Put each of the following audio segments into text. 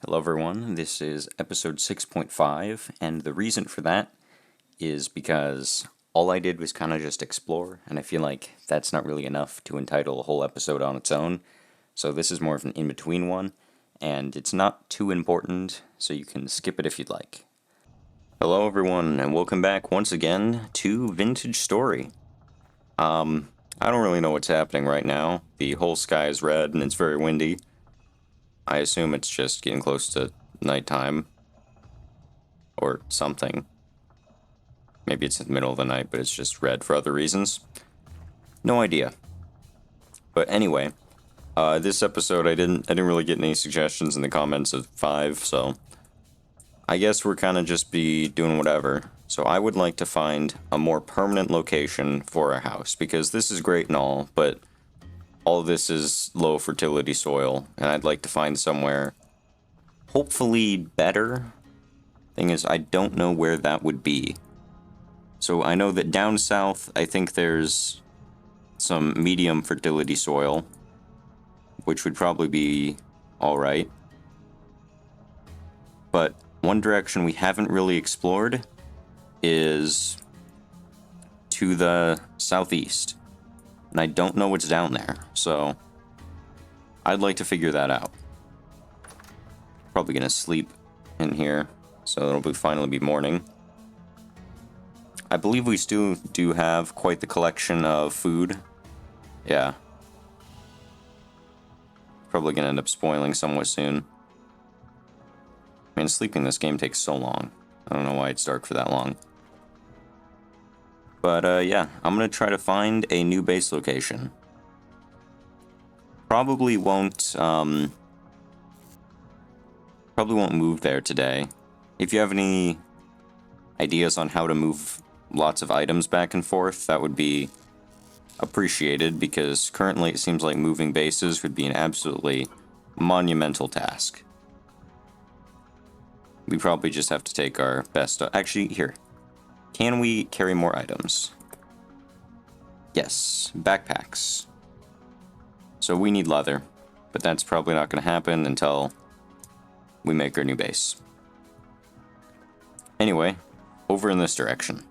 Hello, everyone. This is episode 6.5, and the reason for that is because all I did was kind of just explore, and I feel like that's not really enough to entitle a whole episode on its own. So, this is more of an in between one, and it's not too important, so you can skip it if you'd like. Hello, everyone, and welcome back once again to Vintage Story. I don't really know what's happening right now. The whole sky is red, and it's very windy. I assume it's just getting close to nighttime. Or something. Maybe it's in the middle of the night, but it's just red for other reasons. No idea. But anyway, this episode I didn't really get any suggestions in the comments of 5, so I guess we're kind of just be doing whatever. So I would like to find a more permanent location for our house, because this is great and all, but all of this is low fertility soil, and I'd like to find somewhere hopefully better. Thing is, I don't know where that would be. So I know that down south, I think there's some medium fertility soil, which would probably be alright. But one direction we haven't really explored is to the southeast. And I don't know what's down there, so I'd like to figure that out. Probably gonna sleep in here, so it'll finally be morning. I believe we still do have quite the collection of food. Yeah. Probably gonna end up spoiling somewhat soon. Man, sleeping in this game takes so long. I don't know why it's dark for that long. But yeah, I'm gonna try to find a new base location. Probably won't move there today. If you have any ideas on how to move lots of items back and forth, that would be appreciated, because currently it seems like moving bases would be an absolutely monumental task. We probably just have to take our best... Actually, here. Can we carry more items? Yes, backpacks. So we need leather, but that's probably not going to happen until we make our new base. Anyway, over in this direction.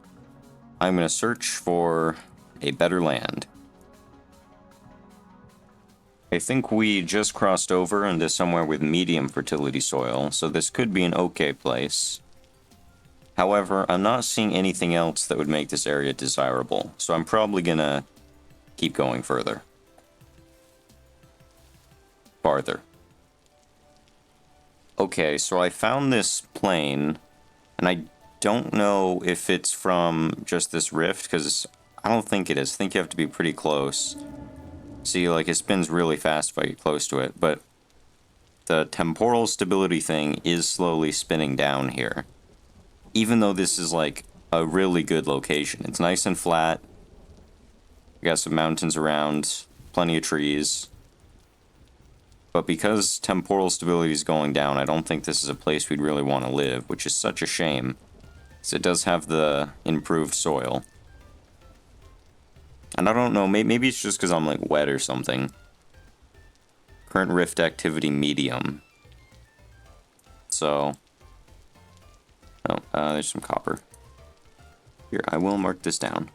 I'm going to search for a better land. I think we just crossed over into somewhere with medium fertility soil, so this could be an okay place. However, I'm not seeing anything else that would make this area desirable, so I'm probably gonna keep going further. Farther. Okay, so I found this plane, and I don't know if it's from just this rift, because I don't think it is. I think you have to be pretty close. See, like, it spins really fast if I get close to it, but the temporal stability thing is slowly spinning down here. Even though this is, like, a really good location. It's nice and flat. We got some mountains around, plenty of trees. But because temporal stability is going down, I don't think this is a place we'd really want to live, which is such a shame. Because it does have the improved soil. And I don't know, maybe it's just because I'm, like, wet or something. Current rift activity medium. So... Oh, there's some copper. Here, I will mark this down.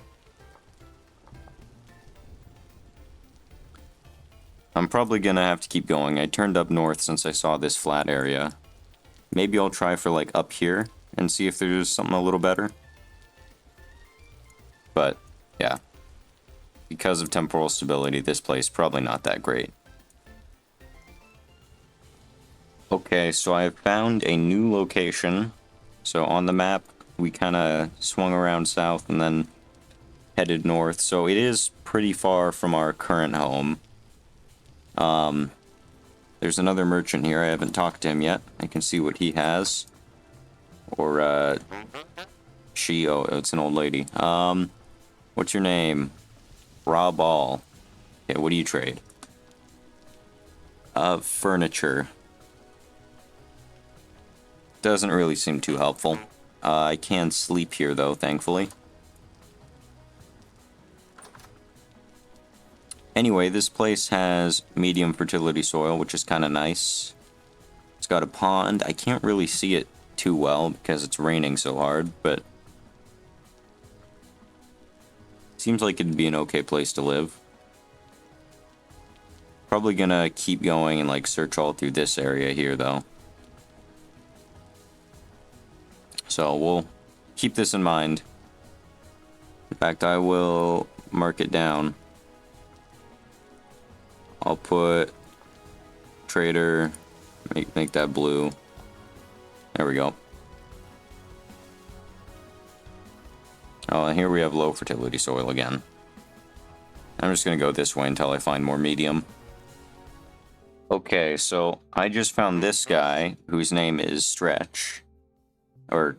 I'm probably gonna have to keep going. I turned up north since I saw this flat area. Maybe I'll try for, like, up here and see if there's something a little better. But, yeah. Because of temporal stability, this place probably not that great. Okay, so I've found a new location. So on the map, we kind of swung around south and then headed north. So it is pretty far from our current home. There's another merchant here. I haven't talked to him yet. I can see what he has. Or, she. Oh, it's an old lady. What's your name? Rob All. Okay, what do you trade? Furniture. Doesn't really seem too helpful. I can sleep here, though, thankfully. Anyway, this place has medium fertility soil, which is kind of nice. It's got a pond. I can't really see it too well because it's raining so hard, but seems like it'd be an okay place to live. Probably gonna keep going and like search all through this area here though. So we'll keep this in mind. In fact, I will mark it down. I'll put trader, make that blue. There we go. Oh, and here we have low fertility soil again. I'm just gonna go this way until I find more medium. Okay, so I just found this guy whose name is Stretch. Or,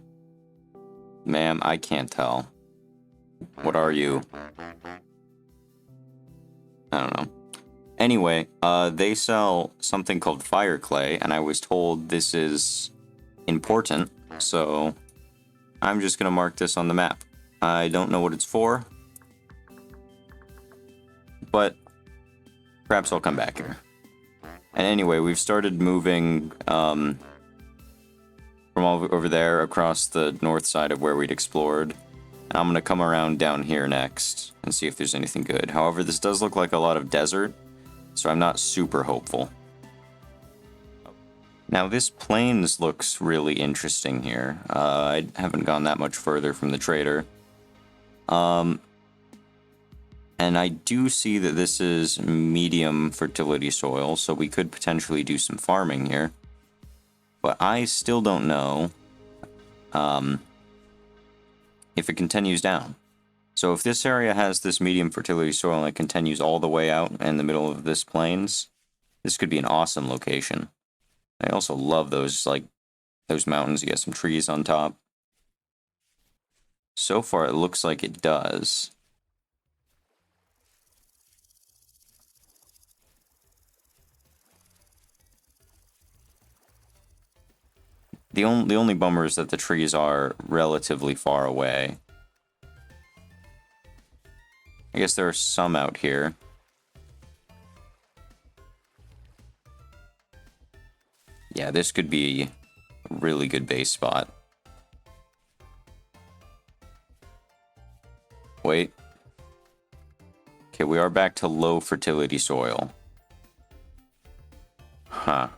ma'am, I can't tell. What are you? I don't know. Anyway, they sell something called fire clay, and I was told this is important, so I'm just gonna mark this on the map. I don't know what it's for, but perhaps I'll come back here. And anyway, we've started moving from over there across the north side of where we'd explored. And I'm going to come around down here next and see if there's anything good. However, this does look like a lot of desert, so I'm not super hopeful. Now, this plains looks really interesting here. I haven't gone that much further from the trader. And I do see that this is medium fertility soil, so we could potentially do some farming here. But I still don't know if it continues down. So if this area has this medium fertility soil and it continues all the way out in the middle of this plains, this could be an awesome location. I also love those mountains. You got some trees on top. So far, it looks like it does. The only bummer is that the trees are relatively far away. I guess there are some out here. Yeah, this could be a really good base spot. Wait. Okay, we are back to low fertility soil. Huh.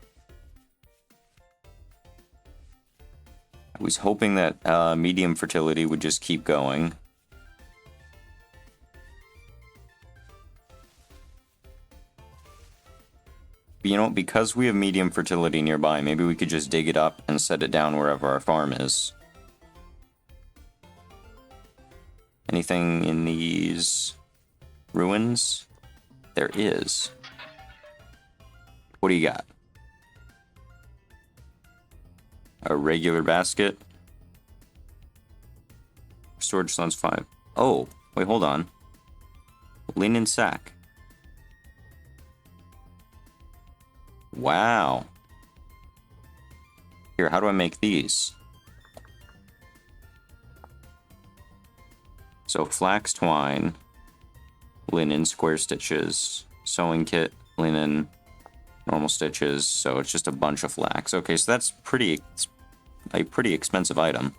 I was hoping that medium fertility would just keep going. But you know, because we have medium fertility nearby, maybe we could just dig it up and set it down wherever our farm is. Anything in these ruins? There is. What do you got? A regular basket. Storage slots 5. Oh, wait, hold on. Linen sack. Wow. Here, how do I make these? So flax twine, linen, square stitches, sewing kit, linen, normal stitches. So it's just a bunch of flax. Okay, so that's a pretty expensive item,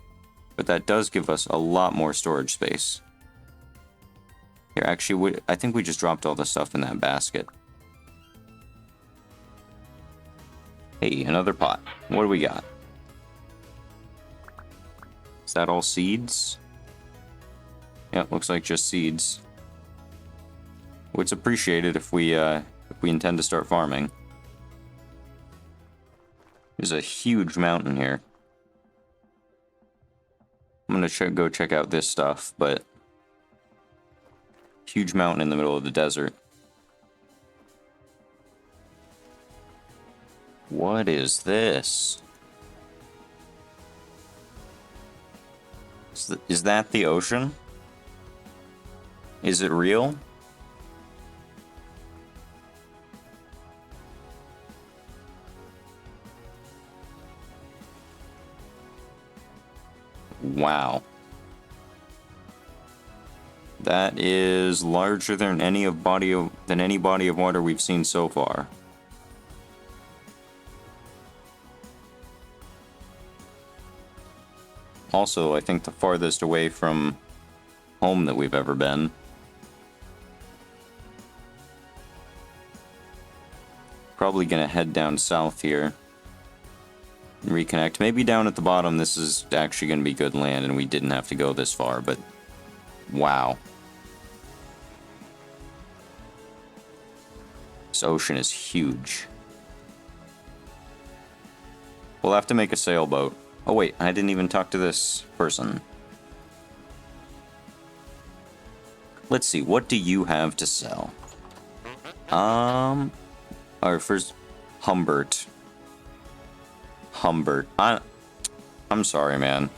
but that does give us a lot more storage space. Here, actually, I think we just dropped all the stuff in that basket. Hey, another pot. What do we got? Is that all seeds? Yeah, looks like just seeds. Well, it's appreciated if we intend to start farming. There's a huge mountain here. I'm gonna go check out this stuff, but huge mountain in the middle of the desert. What is this? Is that the ocean? Is it real? Wow. That is larger than any body of water we've seen so far. also, I think, the farthest away from home that we've ever been. Probably gonna head down south here. And reconnect. Maybe down at the bottom this is actually gonna be good land and we didn't have to go this far, but wow. This ocean is huge. We'll have to make a sailboat. Oh wait, I didn't even talk to this person. Let's see, what do you have to sell? Our first, Humbert. Humbert. I'm sorry, man.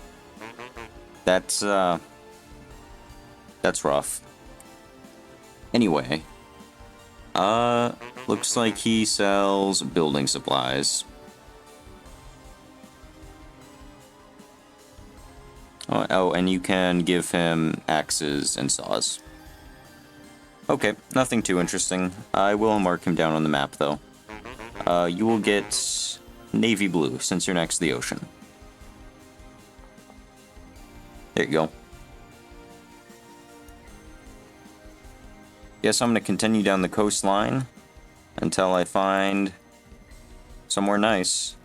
That's rough. Anyway. Looks like he sells building supplies. Oh, and you can give him axes and saws. Okay, nothing too interesting. I will mark him down on the map, though. You will get navy blue, since you're next to the ocean. There you go. Guess I'm going to continue down the coastline until I find somewhere nice.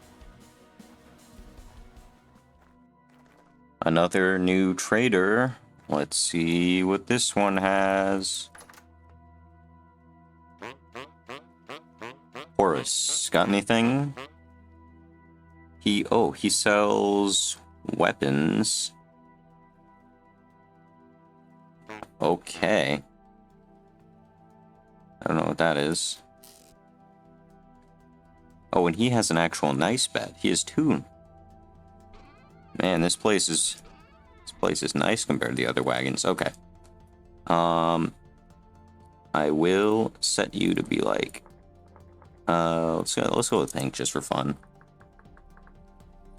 Another new trader. Let's see what this one has. Horus, got anything? He sells weapons. Okay. I don't know what that is. Oh, and he has an actual nice bed. He has two. Man, this place is nice compared to the other wagons. Okay. I will set you to be like, let's go with Hank just for fun.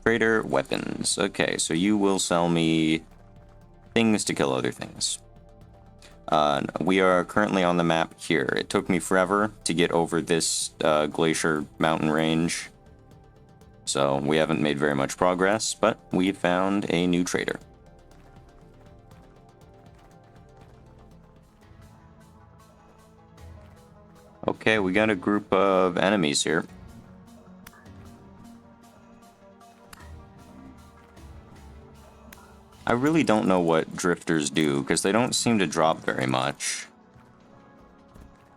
Trader weapons. Okay, so you will sell me things to kill other things. We are currently on the map here. It took me forever to get over this glacier mountain range. So we haven't made very much progress, but we found a new trader. Okay, we got a group of enemies here. I really don't know what drifters do, because they don't seem to drop very much.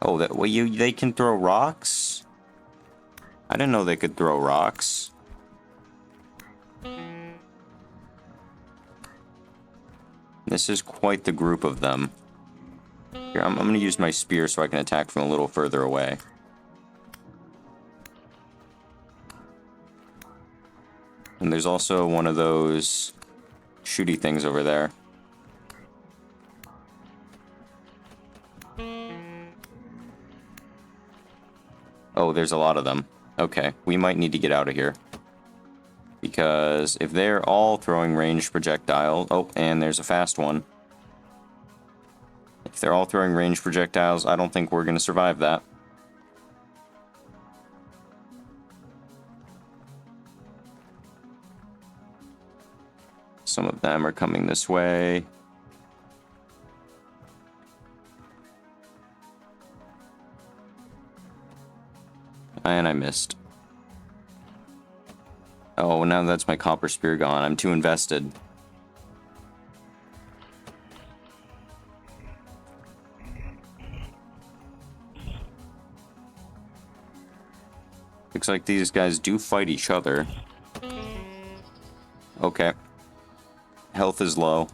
Oh, they can throw rocks? I didn't know they could throw rocks. This is quite the group of them. Here, I'm going to use my spear so I can attack from a little further away. And there's also one of those shooty things over there. Oh, there's a lot of them. Okay, we might need to get out of here. Because if they're all throwing ranged projectiles... Oh, and there's a fast one. If they're all throwing ranged projectiles, I don't think we're going to survive that. Some of them are coming this way. And I missed. Oh, now that's my copper spear gone. I'm too invested. Looks like these guys do fight each other. Okay. Health is low.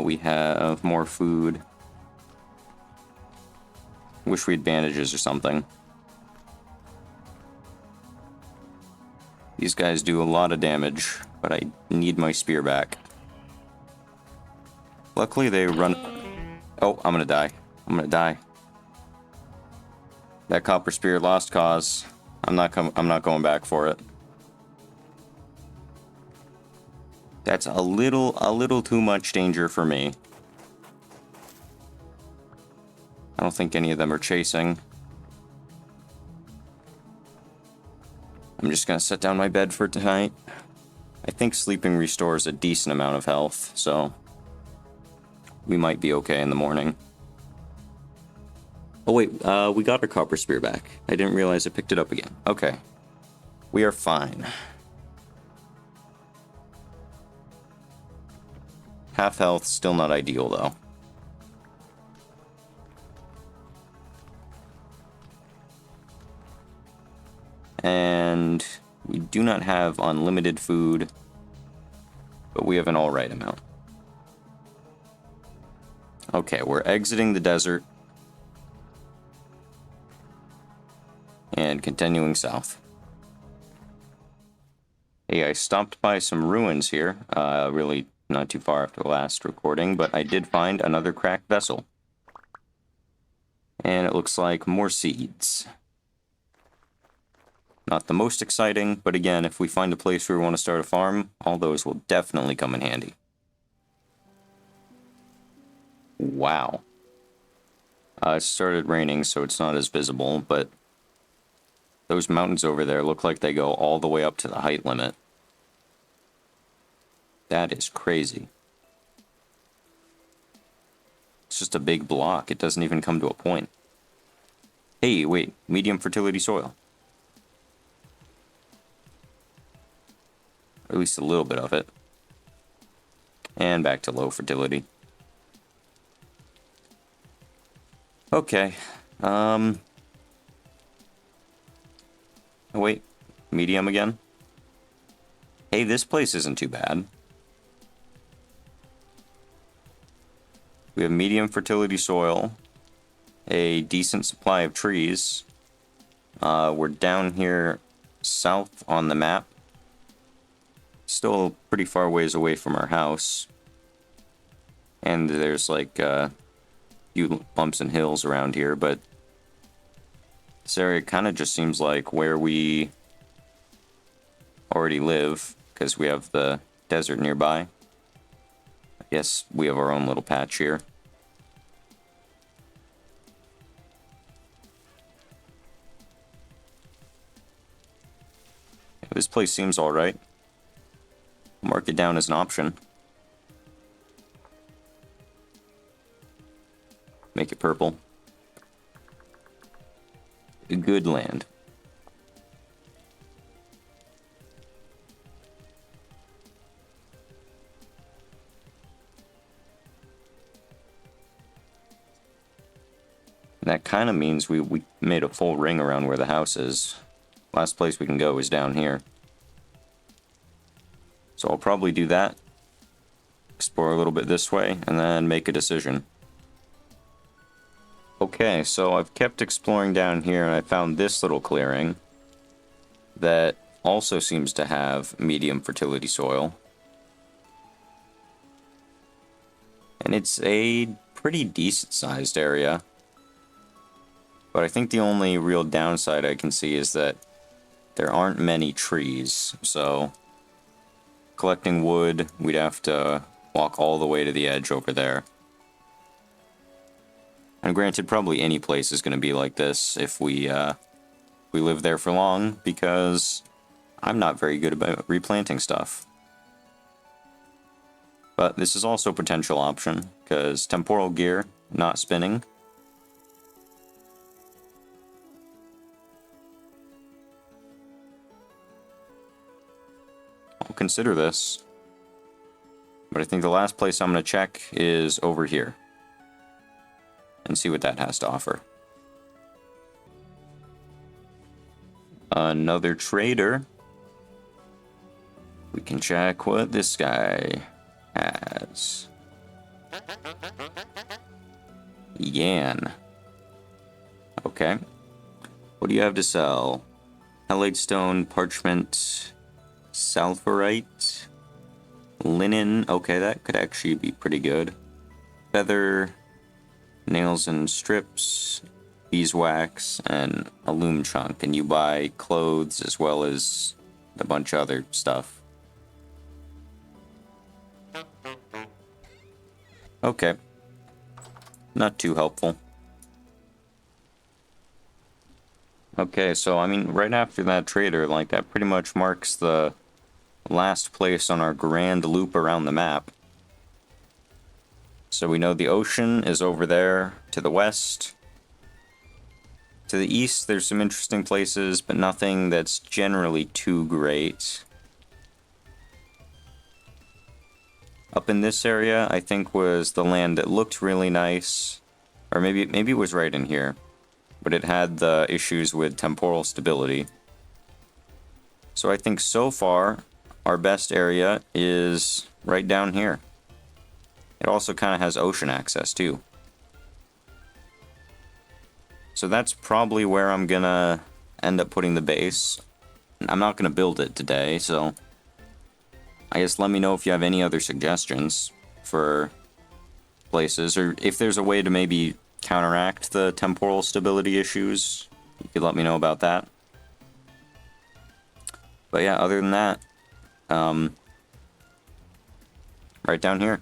We have more food. Wish we had bandages or something. These guys do a lot of damage, but I need my spear back. Luckily they run... Oh, I'm gonna die. I'm gonna die. That copper spear lost cause. I'm not going back for it. That's a little too much danger for me. I don't think any of them are chasing. I'm just gonna set down my bed for tonight. I think sleeping restores a decent amount of health, so we might be okay in the morning. Oh wait, we got our copper spear back. I didn't realize I picked it up again. Okay. We are fine. Half health, still not ideal though. And we do not have unlimited food, but we have an alright amount. Okay, we're exiting the desert and continuing south. Hey, I stopped by some ruins here, really not too far after the last recording, but I did find another cracked vessel. And it looks like more seeds. Not the most exciting, but again, if we find a place where we want to start a farm, all those will definitely come in handy. Wow. It started raining, so it's not as visible, but those mountains over there look like they go all the way up to the height limit. That is crazy. It's just a big block. It doesn't even come to a point. Hey, wait. Medium fertility soil. Or at least a little bit of it. And back to low fertility. Okay. Oh, wait. Medium again? Hey, this place isn't too bad. We have medium fertility soil, a decent supply of trees. We're down here south on the map. Still pretty far ways away from our house. And there's like a few bumps and hills around here, but this area kind of just seems like where we already live, because we have the desert nearby. I guess we have our own little patch here. This place seems alright. Mark it down as an option. Make it purple. Good land. That kind of means we made a full ring around where the house is. Last place we can go is down here. So I'll probably do that. Explore a little bit this way, and then make a decision. Okay, so I've kept exploring down here, and I found this little clearing that also seems to have medium fertility soil. And it's a pretty decent sized area. But I think the only real downside I can see is that there aren't many trees, so collecting wood, we'd have to walk all the way to the edge over there. And granted, probably any place is going to be like this if we live there for long, because I'm not very good about replanting stuff. But this is also a potential option, because temporal gear, not spinning. I'll consider this. But I think the last place I'm going to check is over here. And see what that has to offer. Another trader. We can check what this guy has. Yan. Okay. What do you have to sell? Halide stone, parchment, sulfurite, linen. Okay, that could actually be pretty good. Feather, nails and strips, beeswax, and a loom chunk. And you buy clothes as well as a bunch of other stuff. Okay. Not too helpful. Okay, so I mean, right after that trader, like, that pretty much marks the last place on our grand loop around the map. So we know the ocean is over there to the west. To the east, there's some interesting places, but nothing that's generally too great. Up in this area, I think, was the land that looked really nice. Or maybe it was right in here. But it had the issues with temporal stability. So I think so far, our best area is right down here. It also kind of has ocean access, too. So that's probably where I'm gonna end up putting the base. I'm not gonna build it today, so I guess let me know if you have any other suggestions for places, or if there's a way to maybe counteract the temporal stability issues. You could let me know about that. But yeah, other than that, right down here.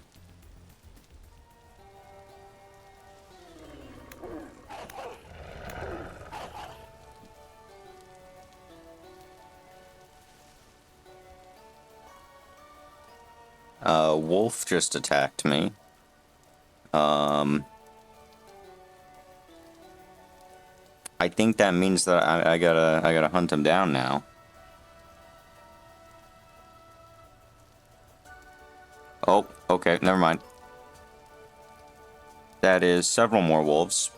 Wolf just attacked me. I think that means that I gotta hunt him down now. Oh, okay, never mind. That is several more wolves.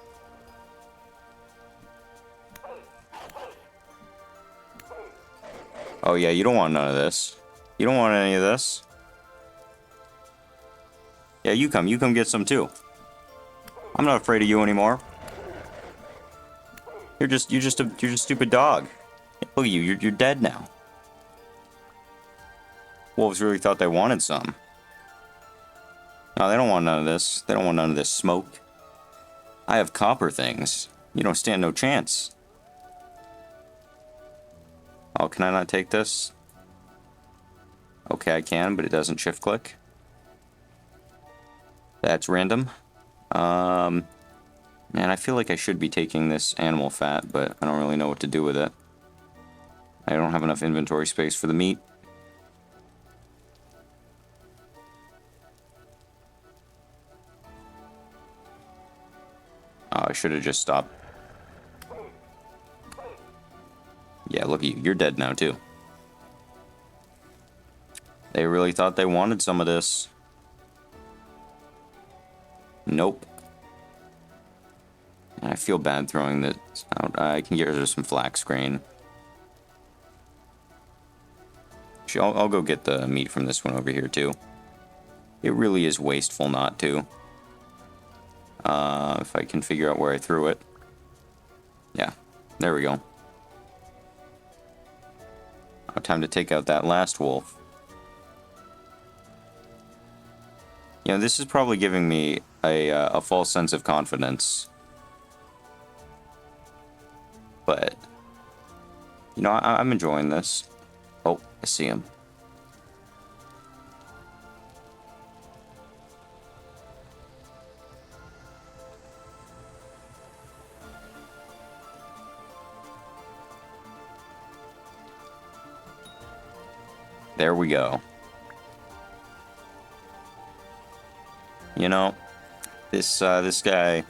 Oh yeah, you don't want none of this. You don't want any of this. Yeah, you come get some too. I'm not afraid of you anymore. You're just a stupid dog. Look at you, you're dead now. Wolves really thought they wanted some. No, they don't want none of this. They don't want none of this smoke. I have copper things. You don't stand no chance. Oh, can I not take this? Okay, I can, but it doesn't shift click. That's random. Man, I feel like I should be taking this animal fat, but I don't really know what to do with it. I don't have enough inventory space for the meat. Oh, I should have just stopped. Yeah, look at you. You're dead now, too. They really thought they wanted some of this. Nope. I feel bad throwing this out. I can get rid of some flax grain. I'll go get the meat from this one over here, too. It really is wasteful not to. If I can figure out where I threw it. Yeah, there we go. Time to take out that last wolf. You know, this is probably giving me a false sense of confidence. But, you know, I'm enjoying this. Oh, I see him. There we go. You know, this guy,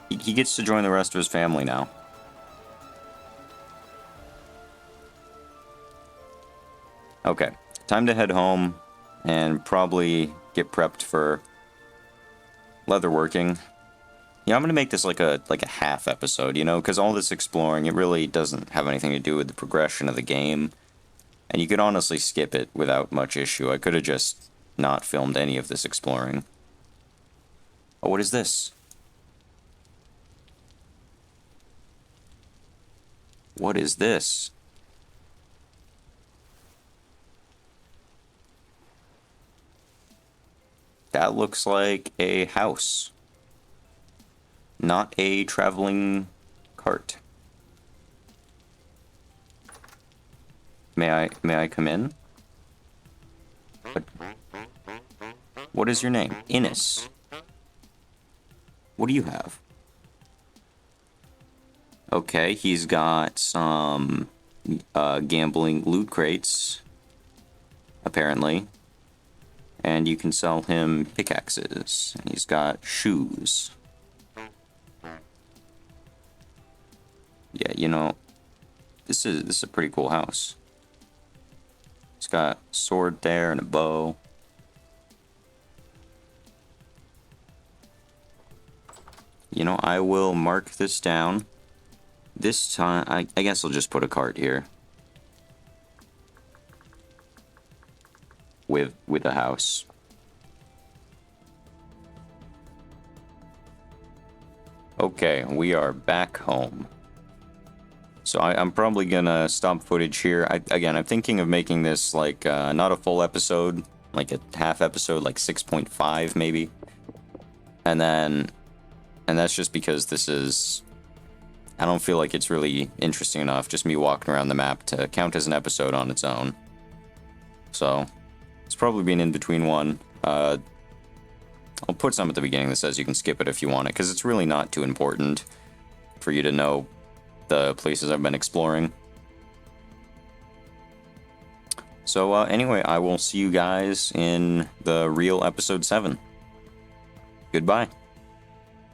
he gets to join the rest of his family now. Okay, time to head home and probably get prepped for leatherworking. Yeah, I'm gonna make this like a half episode, you know, because all this exploring, it really doesn't have anything to do with the progression of the game, and you could honestly skip it without much issue. I could have just not filmed any of this exploring. Oh, what is this? What is this? That looks like a house, not a traveling cart. May I come in? What is your name? Innes. What do you have? Okay, he's got some gambling loot crates, apparently. And you can sell him pickaxes. And he's got shoes. Yeah, you know, this is a pretty cool house. It's got a sword there and a bow. You know, I will mark this down. This time, I guess I'll just put a cart here. With a house. Okay, we are back home. So I'm probably gonna stop footage here. Again, I'm thinking of making this like not a full episode, like a half episode, like 6.5 maybe. And that's just because I don't feel like it's really interesting enough, just me walking around the map to count as an episode on its own. So it's probably been in between one. I'll put some at the beginning that says you can skip it if you want it, because it's really not too important for you to know the places I've been exploring. So anyway, I will see you guys in the real episode 7. Goodbye.